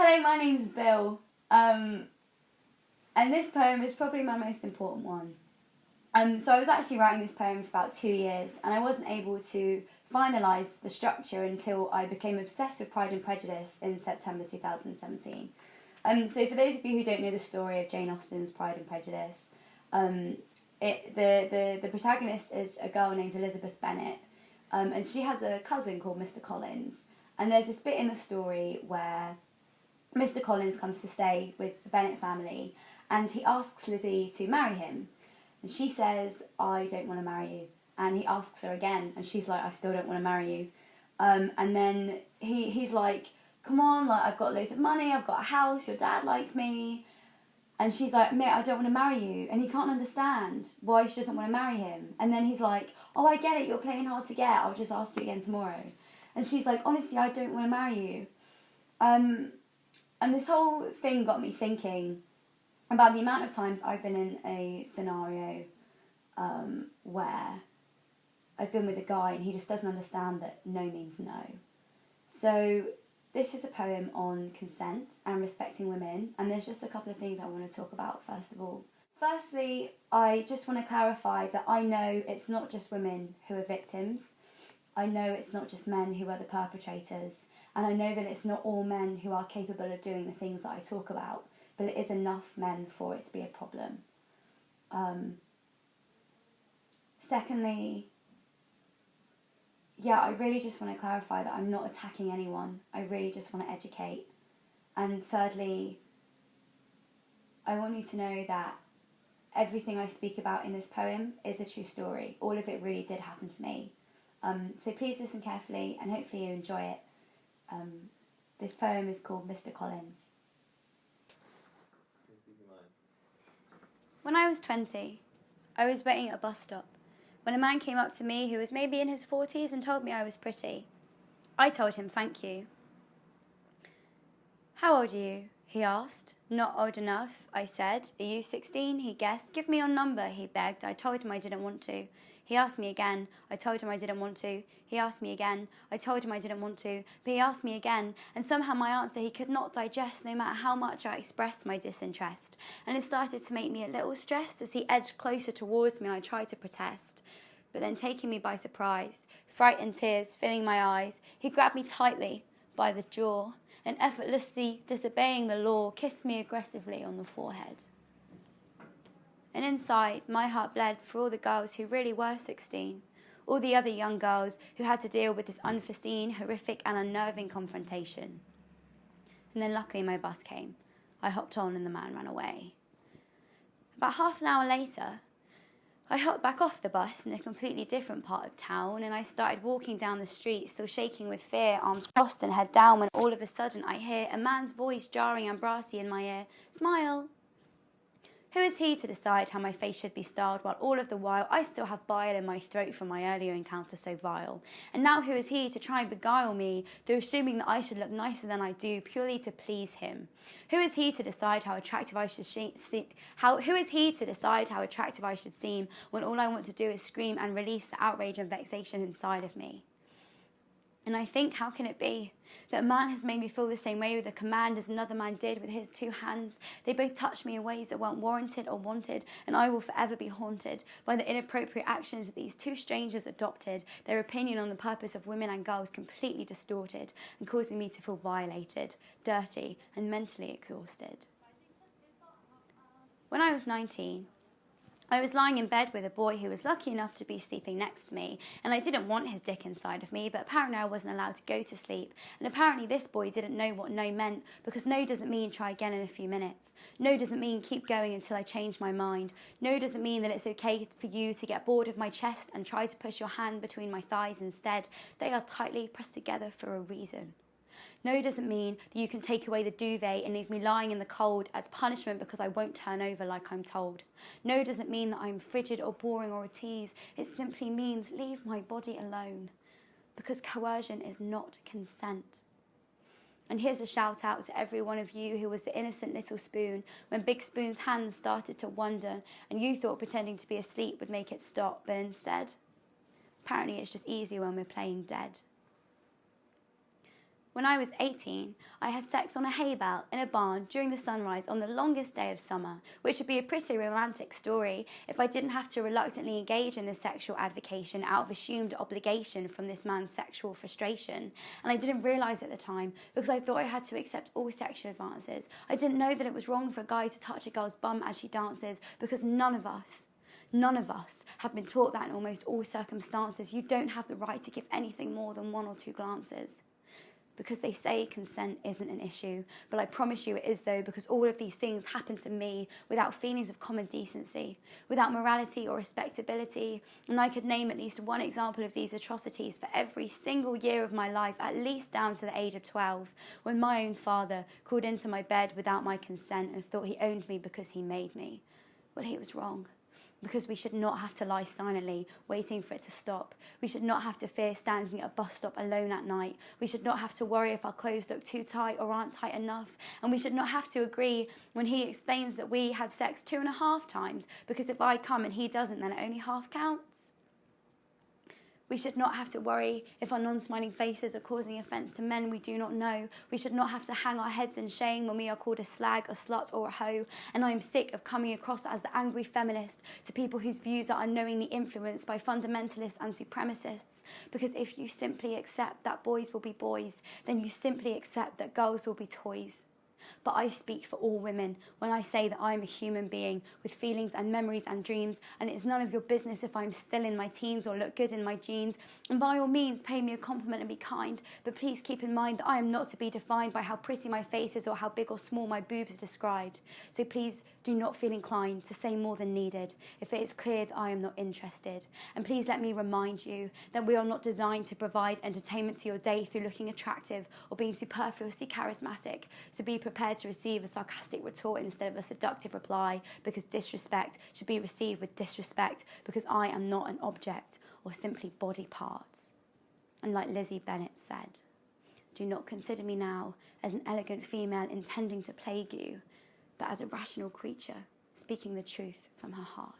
Hello, my name's Bill, and this poem is probably my most important one. So I was actually writing this poem for about 2 years, and I wasn't able to finalise the structure until I became obsessed with Pride and Prejudice in September 2017. So for those of you who don't know the story of Jane Austen's Pride and Prejudice, the protagonist is a girl named Elizabeth Bennet, and she has a cousin called Mr. Collins. And there's this bit in the story where Mr. Collins comes to stay with the Bennet family, and he asks Lizzie to marry him. And she says, "I don't want to marry you." And he asks her again, and she's like, "I still don't want to marry you." And then he's like, "Come on, like, I've got loads of money, I've got a house, your dad likes me." And she's like, "Mate, I don't want to marry you." And he can't understand why she doesn't want to marry him. And then he's like, "Oh, I get it, you're playing hard to get, I'll just ask you again tomorrow." And she's like, "Honestly, I don't want to marry you." And this whole thing got me thinking about the amount of times I've been in a scenario where I've been with a guy and he just doesn't understand that no means no. So this is a poem on consent and respecting women, and there's just a couple of things I want to talk about first of all. Firstly, I just want to clarify that I know it's not just women who are victims. I know it's not just men who are the perpetrators, and I know that it's not all men who are capable of doing the things that I talk about, but it is enough men for it to be a problem. Secondly, I really just want to clarify that I'm not attacking anyone. I really just want to educate. And thirdly, I want you to know that everything I speak about in this poem is a true story. All of it really did happen to me. So please listen carefully and hopefully you enjoy it. This poem is called Mr. Collins. When I was 20, I was waiting at a bus stop when a man came up to me who was maybe in his 40s and told me I was pretty. I told him thank you. "How old are you?" he asked. "Not old enough," I said. "Are you 16? He guessed. "Give me your number," he begged. I told him I didn't want to. He asked me again. I told him I didn't want to. He asked me again. I told him I didn't want to. But he asked me again, and somehow my answer he could not digest no matter how much I expressed my disinterest. And it started to make me a little stressed as he edged closer towards me and I tried to protest. But then taking me by surprise, fright and tears filling my eyes, he grabbed me tightly by the jaw and effortlessly disobeying the law, kissed me aggressively on the forehead. And inside, my heart bled for all the girls who really were 16, all the other young girls who had to deal with this unforeseen, horrific and unnerving confrontation. And then luckily my bus came. I hopped on and the man ran away. About half an hour later, I hopped back off the bus in a completely different part of town and I started walking down the street, still shaking with fear, arms crossed and head down, when all of a sudden I hear a man's voice jarring and brassy in my ear. "Smile." Who is he to decide how my face should be styled, while all of the while I still have bile in my throat from my earlier encounter so vile? And now who is he to try and beguile me through assuming that I should look nicer than I do purely to please him? Who is he to decide how attractive I should who is he to decide how attractive I should seem when all I want to do is scream and release the outrage and vexation inside of me? And I think, how can it be that a man has made me feel the same way with a command as another man did with his two hands? They both touched me in ways that weren't warranted or wanted, and I will forever be haunted by the inappropriate actions that these two strangers adopted, their opinion on the purpose of women and girls completely distorted, and causing me to feel violated, dirty, and mentally exhausted. When I was 19, I was lying in bed with a boy who was lucky enough to be sleeping next to me, and I didn't want his dick inside of me, but apparently I wasn't allowed to go to sleep, and apparently this boy didn't know what no meant, because no doesn't mean try again in a few minutes. No doesn't mean keep going until I change my mind. No doesn't mean that it's okay for you to get bored of my chest and try to push your hand between my thighs instead. They are tightly pressed together for a reason. No doesn't mean that you can take away the duvet and leave me lying in the cold as punishment because I won't turn over like I'm told. No doesn't mean that I'm frigid or boring or a tease. It simply means leave my body alone, because coercion is not consent. And here's a shout out to every one of you who was the innocent little spoon when Big Spoon's hands started to wander and you thought pretending to be asleep would make it stop, but instead, apparently it's just easier when we're playing dead. When I was 18, I had sex on a hay bale in a barn during the sunrise on the longest day of summer, which would be a pretty romantic story if I didn't have to reluctantly engage in this sexual avocation out of assumed obligation from this man's sexual frustration. And I didn't realise at the time because I thought I had to accept all sexual advances. I didn't know that it was wrong for a guy to touch a girl's bum as she dances because none of us have been taught that in almost all circumstances. You don't have the right to give anything more than 1 or 2 glances. Because they say consent isn't an issue, but I promise you it is though, because all of these things happen to me without feelings of common decency, without morality or respectability, and I could name at least one example of these atrocities for every single year of my life, at least down to the age of 12, when my own father crawled into my bed without my consent and thought he owned me because he made me. Well, he was wrong. Because we should not have to lie silently, waiting for it to stop. We should not have to fear standing at a bus stop alone at night. We should not have to worry if our clothes look too tight or aren't tight enough. And we should not have to agree when he explains that we had sex 2.5 times, because if I come and he doesn't, then it only half counts. We should not have to worry if our non-smiling faces are causing offence to men we do not know. We should not have to hang our heads in shame when we are called a slag, a slut or a hoe. And I am sick of coming across as the angry feminist to people whose views are unknowingly influenced by fundamentalists and supremacists. Because if you simply accept that boys will be boys, then you simply accept that girls will be toys. But I speak for all women when I say that I am a human being with feelings and memories and dreams, and it is none of your business if I am still in my teens or look good in my jeans. And by all means, pay me a compliment and be kind, but please keep in mind that I am not to be defined by how pretty my face is or how big or small my boobs are described. So please do not feel inclined to say more than needed if it is clear that I am not interested. And please let me remind you that we are not designed to provide entertainment to your day through looking attractive or being superfluously charismatic. So be prepared to receive a sarcastic retort instead of a seductive reply, because disrespect should be received with disrespect, because I am not an object or simply body parts. And like Lizzie Bennet said, do not consider me now as an elegant female intending to plague you, but as a rational creature speaking the truth from her heart.